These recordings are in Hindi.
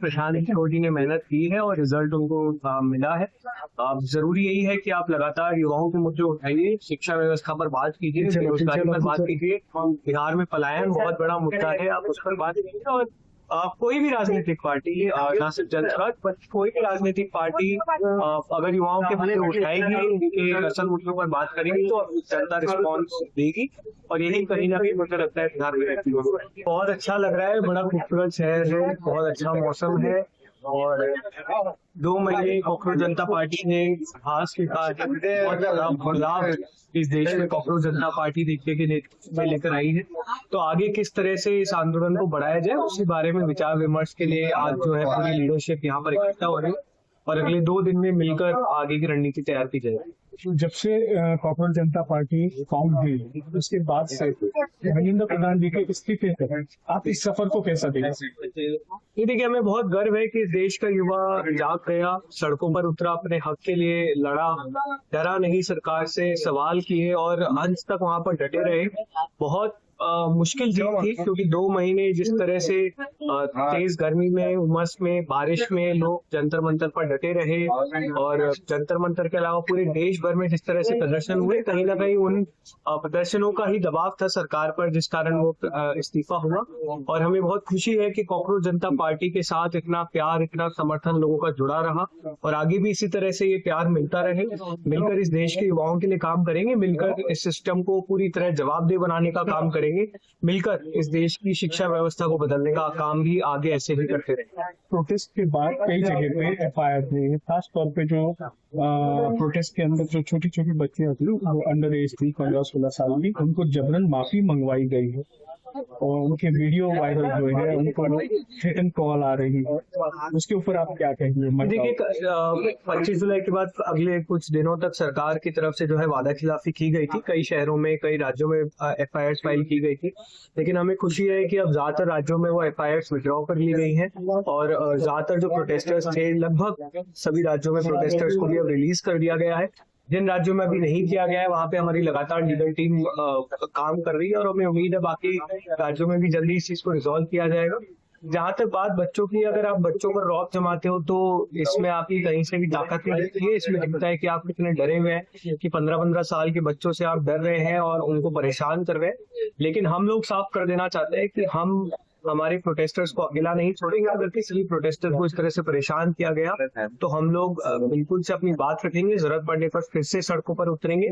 प्रशांत किशोर जी ने मेहनत की है और रिजल्ट उनको मिला है। जरूरी यही है कि आप लगातार युवाओं के मुद्दे उठाइए, शिक्षा व्यवस्था पर बात कीजिए, बेरोजगारी पर बात कीजिए। बिहार में पलायन बहुत बड़ा मुद्दा है, आप उस पर बात कीजिए। और कोई भी राजनीतिक पार्टी, ना सिर्फ जनता पर कोई भी राजनीतिक पार्टी अगर युवाओं के मुद्दे उठाएगी, उनके असल मुद्दों पर बात करेगी, तो जनता रिस्पॉन्स देगी। और यही कहीं ना कहीं मुझे लगता है बिहार में रहती है। बहुत अच्छा लग रहा है, बड़ा खूबसूरत शहर है, बहुत अच्छा मौसम है। और 2 महीने कॉकरोच जनता पार्टी ने घास के साथ बहुत बड़ा बदलाव इस देश में कॉकरोच जनता पार्टी देखने के लिए लेकर आई है। तो आगे किस तरह से इस आंदोलन को बढ़ाया जाए, उसी बारे में विचार विमर्श के लिए आज जो है पूरी लीडरशिप यहाँ पर इकट्ठा हो रही है और अगले 2 दिन में मिलकर आगे की रणनीति तैयार की जाएगी। जब से कॉकरोच जनता पार्टी फॉर्म हुई उसके बाद से धर्मेंद्र प्रधान जी के इस्तीफे तक आप इस सफर को कैसा देखते? ये देखिए, हमें बहुत गर्व है कि देश का युवा जाग गया, सड़कों पर उतरा, अपने हक के लिए लड़ा, डरा नहीं, सरकार से सवाल किए और अंत तक वहां पर डटे रहे। बहुत मुश्किल जीत थी, क्योंकि 2 महीने जिस तरह से तेज गर्मी में, उमस में, बारिश में लोग जंतर मंतर पर डटे रहे और जंतर मंतर के अलावा पूरे देश भर में जिस तरह से प्रदर्शन हुए, कहीं ना कहीं उन प्रदर्शनों का ही दबाव था सरकार पर, जिस कारण वो इस्तीफा हुआ। और हमें बहुत खुशी है कि कॉकरोच जनता पार्टी के साथ इतना प्यार, इतना समर्थन लोगों का जुड़ा रहा और आगे भी इसी तरह से ये प्यार मिलता रहे। मिलकर इस देश के युवाओं के लिए काम करेंगे, मिलकर इस सिस्टम को पूरी तरह जवाबदेह बनाने का काम करेंगे, मिलकर इस देश की शिक्षा व्यवस्था को बदलने का काम भी आगे ऐसे ही करते रहेंगे। प्रोटेस्ट के बाद कई जगह पे FIR हुई है, खास तौर पे जो प्रोटेस्ट के अंदर जो छोटी छोटी बच्चियां थी, वो अंडर एज थी, 15-16 साल की, उनको जबरन माफी मंगवाई गई है और उनके वीडियो वायरल हुए हैं, उनको रिटर्न कॉल आ रही है, उसके ऊपर आप क्या कहेंगे? देखिए, 25 जुलाई के बाद अगले कुछ दिनों तक सरकार की तरफ से जो है वादा खिलाफी की गई थी, कई शहरों में, कई राज्यों में FIR फाइल की गई थी। लेकिन हमें खुशी है कि अब ज्यादातर राज्यों में वो FIR विड्रॉ कर ली गई हैं और ज्यादातर जो प्रोटेस्टर्स थे, लगभग सभी राज्यों में प्रोटेस्टर्स को भी अब रिलीज कर दिया गया है। जिन राज्यों में अभी नहीं किया गया है, वहां पे हमारी लगातार लीगल टीम काम कर रही है और हमें उम्मीद है बाकी राज्यों में भी जल्दी इस चीज को रिजॉल्व किया जाएगा। जहां तक बात बच्चों की, अगर आप बच्चों पर रौब जमाते हो तो इसमें आपकी कहीं से भी ताकत नहीं दिखती है। इसमें दिखता है कि आप कितने डरे हुए हैं, कि 15-15 साल के बच्चों से आप डर रहे हैं और उनको परेशान कर रहे हैं। लेकिन हम लोग साफ कर देना चाहते हैं कि हम हमारे प्रोटेस्टर्स को अकेला नहीं छोड़ेंगे। अगर किसी भी प्रोटेस्टर को इस तरह से परेशान किया गया तो हम लोग बिल्कुल से अपनी बात रखेंगे, जरूरत पड़ने पर फिर से सड़कों पर उतरेंगे।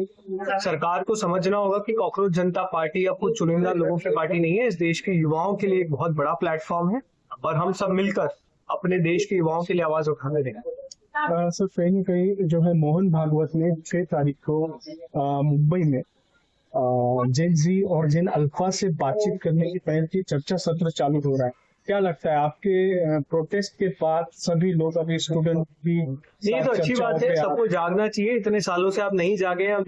सरकार को समझना होगा कि कॉकरोच जनता पार्टी अब कुछ चुनिंदा लोगों की पार्टी नहीं है, इस देश के युवाओं के लिए एक बहुत बड़ा प्लेटफॉर्म है और हम सब मिलकर अपने देश के युवाओं के लिए आवाज उठाने देंगे। सर, कहीं न कहीं जो है मोहन भागवत ने 6 तारीख को मुंबई में जेन जी और जेन अल्फा से बातचीत करने की पहल की, चर्चा सत्र चालू हो रहा है। क्या लगता है आपके प्रोटेस्ट के बाद सभी लोग, अभी स्टूडेंट भी? ये तो अच्छी बात है, सबको जागना चाहिए। इतने सालों से आप नहीं जागे हैं,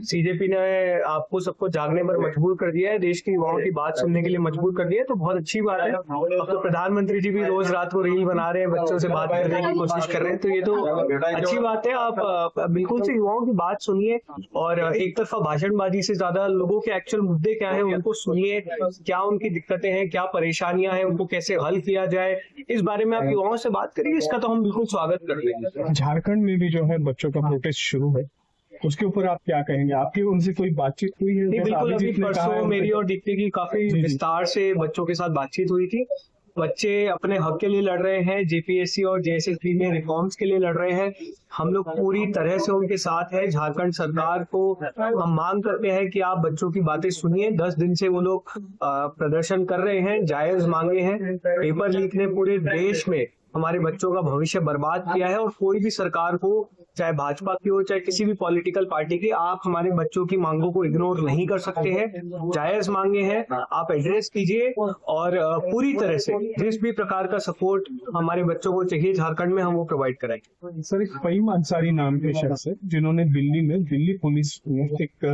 CJP ने आपको सबको जागने पर मजबूर कर दिया है, देश के युवाओं की बात सुनने के लिए मजबूर कर दिया है, तो बहुत अच्छी बात है। अब तो प्रधानमंत्री जी भी रोज रात को रील बना रहे हैं, बच्चों से बात करने की कोशिश कर रहे हैं, तो ये तो अच्छी बात है। आप बिल्कुल से युवाओं की बात सुनिए और एक तरफा भाषणबाजी से ज्यादा लोगों के एक्चुअल मुद्दे क्या है उनको सुनिए, क्या उनकी दिक्कतें हैं, क्या परेशानियां हैं, उनको कैसे हल किया जाए, इस बारे में आप युवाओं से बात करिए। इसका तो हम बिल्कुल स्वागत करते हैं। झारखंड में भी जो है बच्चों का प्रोटेस्ट शुरू है, उसके ऊपर आप क्या कहेंगे? आपकी उनसे कोई बातचीत हुई है? नहीं, बिल्कुल, अभी परसों मेरी और दीप्ति की काफी विस्तार से बच्चों के साथ बातचीत हुई थी। बच्चे अपने हक के लिए लड़ रहे हैं, JPSC और JSSB में रिफॉर्म्स के लिए लड़ रहे हैं। हम लोग पूरी तरह से उनके साथ हैं। झारखंड सरकार को हम मांग करते हैं कि आप बच्चों की बातें सुनिए। 10 दिन से वो लोग प्रदर्शन कर रहे हैं, जायज मांगे हैं। पेपर लीक ने पूरे देश में हमारे बच्चों का भविष्य बर्बाद किया है और कोई भी सरकार को, चाहे भाजपा की हो चाहे किसी भी पॉलिटिकल पार्टी की, आप हमारे बच्चों की मांगों को इग्नोर नहीं कर सकते हैं। जायज मांगे हैं, आप एड्रेस कीजिए और पूरी तरह से जिस भी प्रकार का सपोर्ट हमारे बच्चों को चाहिए झारखंड में, हम वो प्रोवाइड कराएंगे। सर, एक फहीम अंसारी नाम के शख्स है जिन्होंने दिल्ली पुलिस में एक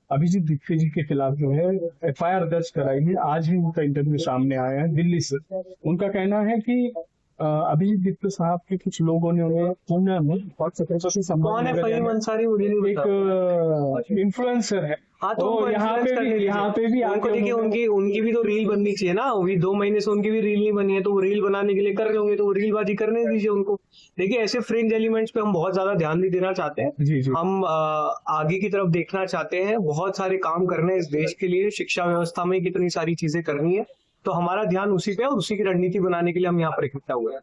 अभिजीत दीप्ति जी के खिलाफ जो है FIR दर्ज कराई है। आज ही उनका इंटरव्यू सामने आया है दिल्ली से। उनका कहना है कि अभिजीत दीप्ति साहब के कुछ लोगों ने उन्हें पुणे में बहुत से फहीम अंसारी, एक इन्फ्लुएंसर है, हाँ तो ओ, उनको यहाँ influence पे करने भी दीजिए। यहाँ पे भी उनको आके देखिए, उन्होंने- उनकी उनकी भी तो रील बननी चाहिए ना। अभी 2 महीने से उनकी भी रील नहीं बनी है, तो वो रील बनाने के लिए कर रहे होंगे, तो वो रीलबाजी करने दीजिए उनको। देखिए, ऐसे फ्रिंज एलिमेंट्स पे हम बहुत ज्यादा ध्यान नहीं देना चाहते हैं। जी जी। हम आगे की तरफ देखना चाहते हैं, बहुत सारे काम करने हैं इस देश के लिए, शिक्षा व्यवस्था में कितनी सारी चीजें करनी है, तो हमारा ध्यान उसी पे है और उसी की रणनीति बनाने के लिए हम यहाँ पर इकट्ठा हुए हैं।